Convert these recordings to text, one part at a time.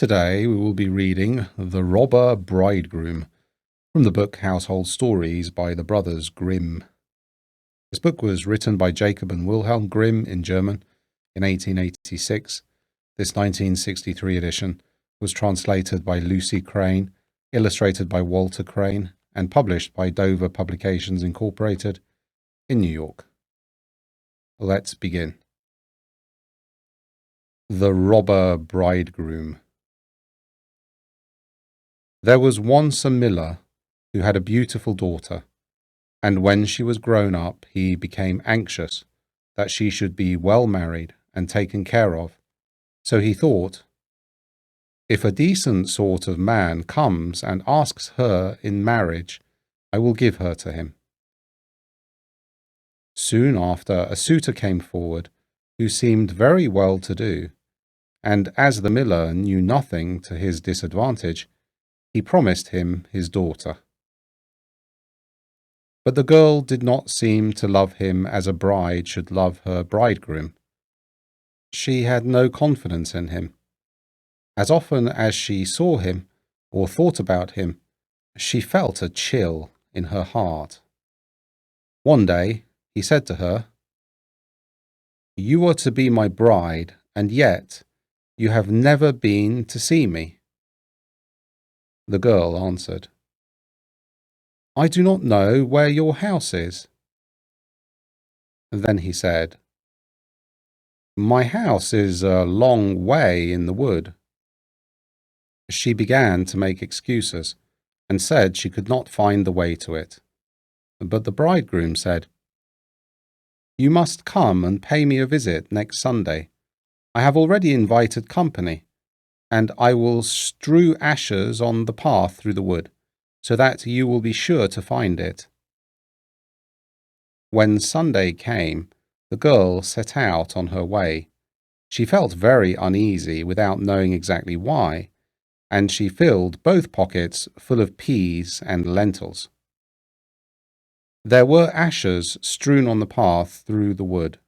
Today we will be reading The Robber Bridegroom from the book Household Stories by the Brothers Grimm. This book was written by Jacob and Wilhelm Grimm in German in 1886. This 1963 edition was translated by Lucy Crane, illustrated by Walter Crane, and published by Dover Publications Incorporated in New York. Let's begin. The Robber Bridegroom. There was once a miller who had a beautiful daughter, and when she was grown up he became anxious that she should be well married and taken care of. So he thought, "If a decent sort of man comes and asks her in marriage, I will give her to him." Soon after, a suitor came forward who seemed very well-to-do, and as the miller knew nothing to his disadvantage, he promised him his daughter. But the girl did not seem to love him as a bride should love her bridegroom. She had no confidence in him. As often as she saw him or thought about him, she felt a chill in her heart. One day he said to her, "You are to be my bride, and yet you have never been to see me." The girl answered, "I do not know where your house is." Then he said, "My house is a long way in the wood." She began to make excuses and said she could not find the way to it. But the bridegroom said, "You must come and pay me a visit next Sunday. I have already invited company, and I will strew ashes on the path through the wood, so that you will be sure to find it." When Sunday came, the girl set out on her way. She felt very uneasy without knowing exactly why, and she filled both pockets full of peas and lentils. There were ashes strewn on the path through the wood,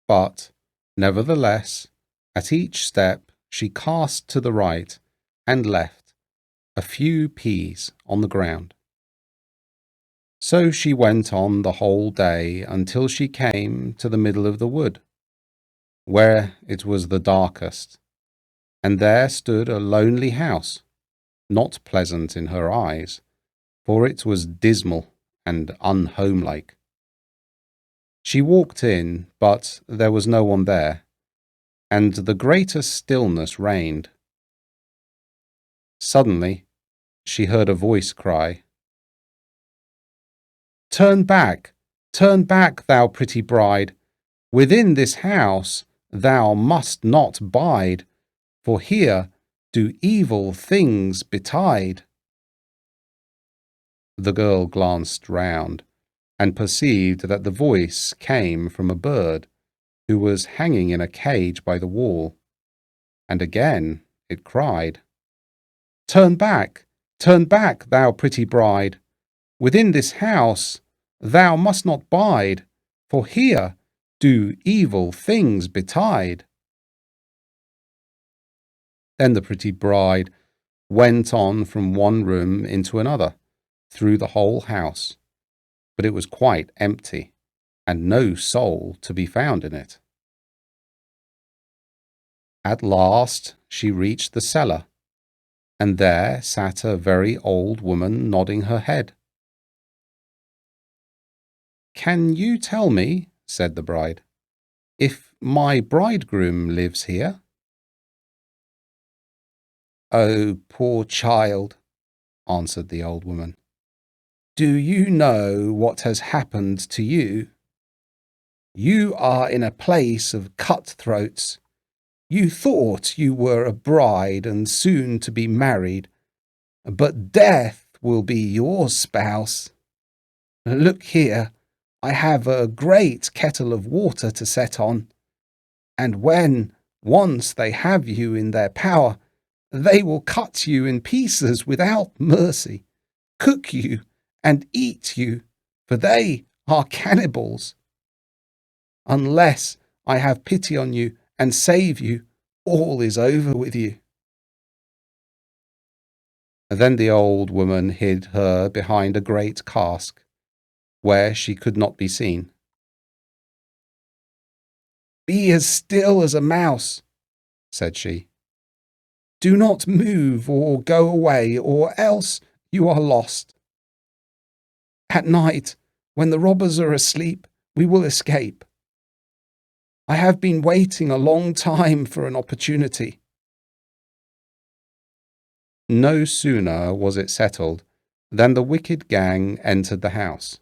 but, nevertheless, at each step she cast to the right and left a few peas on the ground. So she went on the whole day until she came to the middle of the wood, where it was the darkest, and there stood a lonely house, not pleasant in her eyes, for it was dismal and unhomelike. She walked in, but there was no one there, and the greatest stillness reigned. Suddenly, she heard a voice cry, turn back, thou pretty bride! Within this house thou must not bide, for here do evil things betide." The girl glanced round and perceived that the voice came from a bird who was hanging in a cage by the wall, and again it cried, turn back, thou pretty bride! Within this house thou must not bide, for here do evil things betide." Then the pretty bride went on from one room into another, through the whole house, but it was quite empty, and no soul to be found in it. At last she reached the cellar, and there sat a very old woman nodding her head. "Can you tell me," said the bride, "if my bridegroom lives here?" "Oh, poor child," answered the old woman. "Do you know what has happened to you? You are in a place of cutthroats. You thought you were a bride and soon to be married, but death will be your spouse. Look here, I have a great kettle of water to set on, and when once they have you in their power, they will cut you in pieces without mercy, cook you and eat you, for they are cannibals. Unless I have pity on you and save you, all is over with you. Then the old woman hid her behind a great cask, where she could not be seen. "Be as still as a mouse," said she. "Do not move or go away, or else you are lost. At night, when the robbers are asleep, we will escape. I have been waiting a long time for an opportunity." No sooner was it settled than the wicked gang entered the house.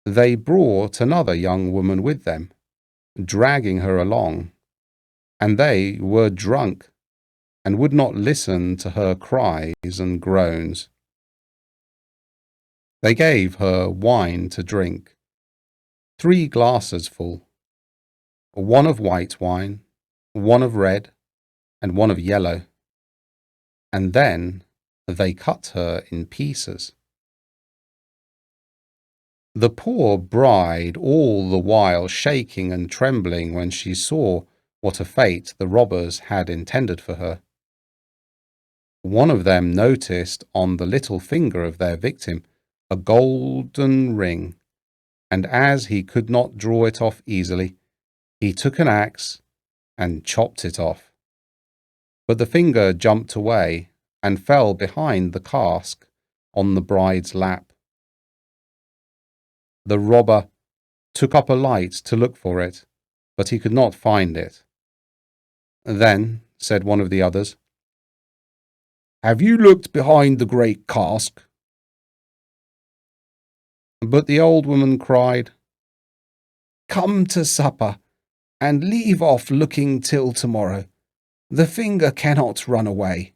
They brought another young woman with them, dragging her along, and they were drunk and would not listen to her cries and groans. They gave her wine to drink, 3 glasses full, one of white wine, one of red, and one of yellow, and then they cut her in pieces. The poor bride, all the while shaking and trembling when she saw what a fate the robbers had intended for her. One of them noticed on the little finger of their victim a golden ring, and as he could not draw it off easily, he took an axe and chopped it off. But the finger jumped away and fell behind the cask on the bride's lap. The robber took up a light to look for it, but he could not find it. Then said one of the others, "Have you looked behind the great cask?" But the old woman cried, "Come to supper, and leave off looking till tomorrow. The finger cannot run away."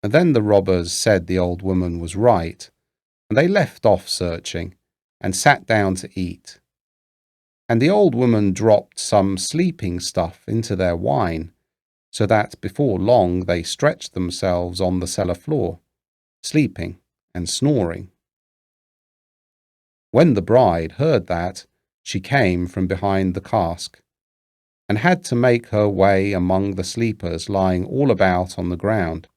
And then the robbers said the old woman was right, and they left off searching, and sat down to eat. And the old woman dropped some sleeping stuff into their wine, so that before long they stretched themselves on the cellar floor, sleeping and snoring. When the bride heard that, she came from behind the cask, and had to make her way among the sleepers lying all about on the ground,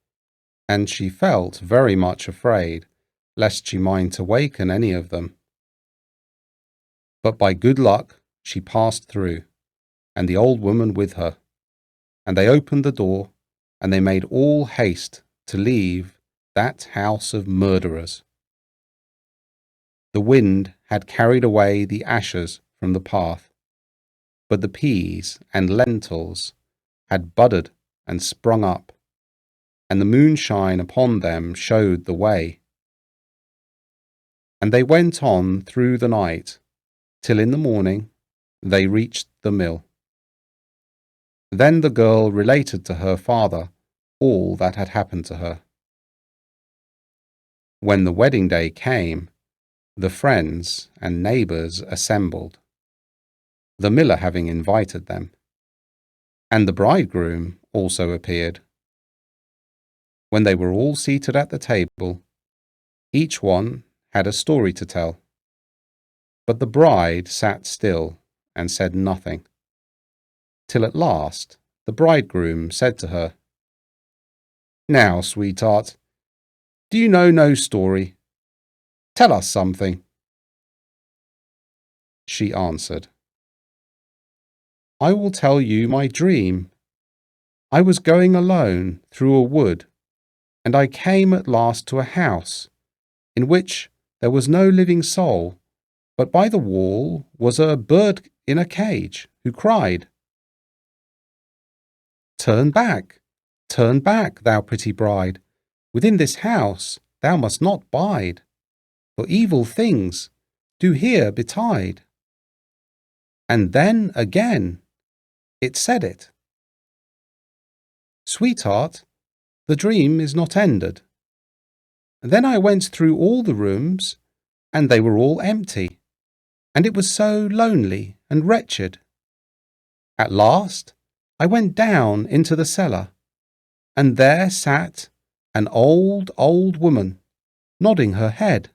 and she felt very much afraid lest she might awaken any of them. But by good luck she passed through, and the old woman with her, and they opened the door, and they made all haste to leave that house of murderers. The wind had carried away the ashes from the path, but the peas and lentils had budded and sprung up, and the moonshine upon them showed the way. And they went on through the night, till in the morning they reached the mill. Then the girl related to her father all that had happened to her. When the wedding day came, the friends and neighbours assembled, the miller having invited them, and the bridegroom also appeared. When they were all seated at the table, each one had a story to tell, but the bride sat still and said nothing, till at last the bridegroom said to her, "Now, sweetheart, do you know no story? Tell us something." She answered, "I will tell you my dream. I was going alone through a wood, and I came at last to a house in which there was no living soul, but by the wall was a bird in a cage who cried, 'Turn back, thou pretty bride, within this house thou must not bide, for evil things do here betide.' And then again it said it." "Sweetheart, the dream is not ended. Then I went through all the rooms, and they were all empty, and it was so lonely and wretched. At last I went down into the cellar, and there sat an old woman, nodding her head.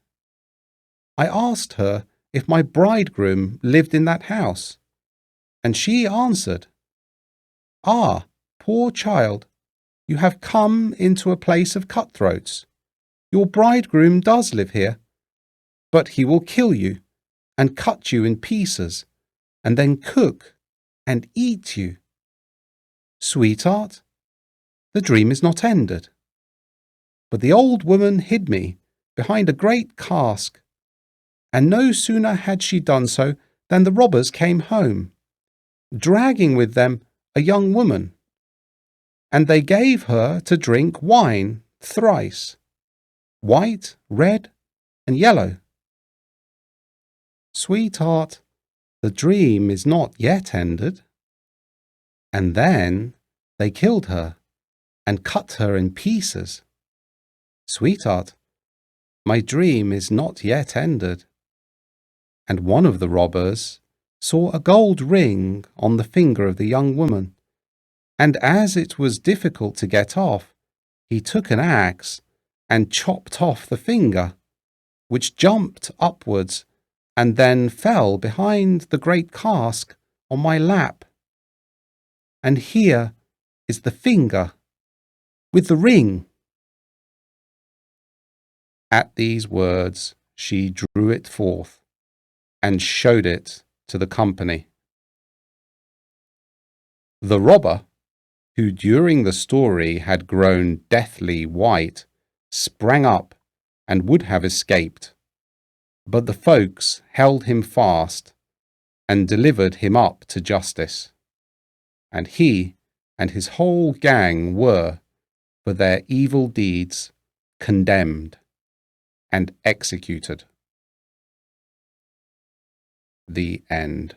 I asked her if my bridegroom lived in that house, and she answered, 'Ah, poor child, You have come into a place of cutthroats. Your bridegroom does live here, but he will kill you and cut you in pieces, and then cook and eat you. Sweetheart, the dream is not ended. But the old woman hid me behind a great cask, and no sooner had she done so than the robbers came home, dragging with them a young woman, and they gave her to drink wine thrice, white, red, and yellow. Sweetheart, the dream is not yet ended. And then they killed her and cut her in pieces. Sweetheart, my dream is not yet ended. And one of the robbers saw a gold ring on the finger of the young woman, and as it was difficult to get off, he took an axe and chopped off the finger, which jumped upwards and then fell behind the great cask on my lap. And here is the finger with the ring. At these words she drew it forth and showed it to the company. The robber, who during the story had grown deathly white, sprang up and would have escaped, but the folks held him fast and delivered him up to justice, and he and his whole gang were, for their evil deeds, condemned and executed. The end.